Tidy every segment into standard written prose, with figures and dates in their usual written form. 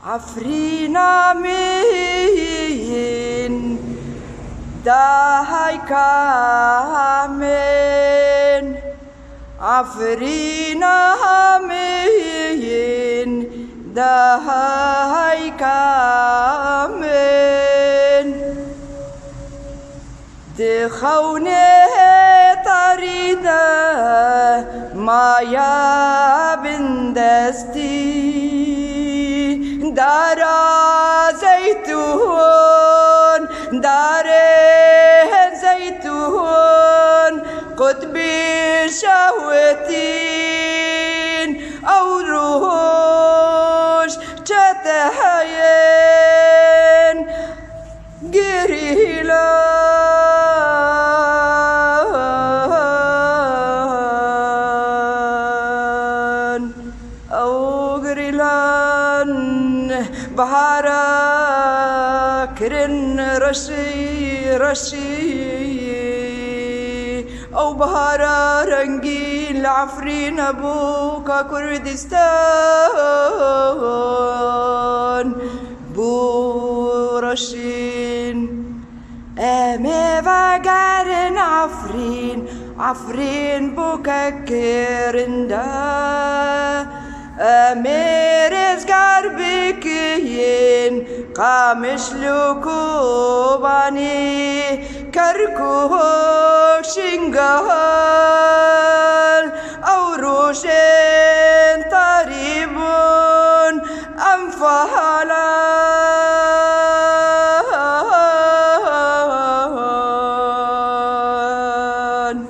عفرين آمين داهي كامن عفرين آمين داهي كامن دخوني طريدة ما يا بندستي دارا زيتون داره زيتون قطبي شهوتين أو روش جتهين قريلان أو قريلان بهارا كرن رشي أو بهارا رنجيل عفرين أبوكا كردستان بورشين أمي وقارن عفرين بوكا كرندا أميرز قربكين قامش لكوباني كركوك شنغال أو روشين طريبون أنفهلان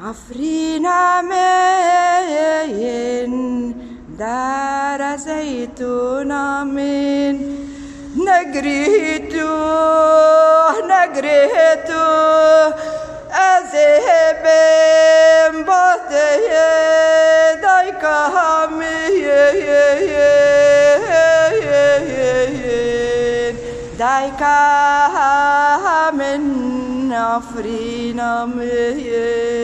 عفرين آمين دار زيتون آمين نقريتو أذهبين بطي دايكا همين دايكا من عفرين آمين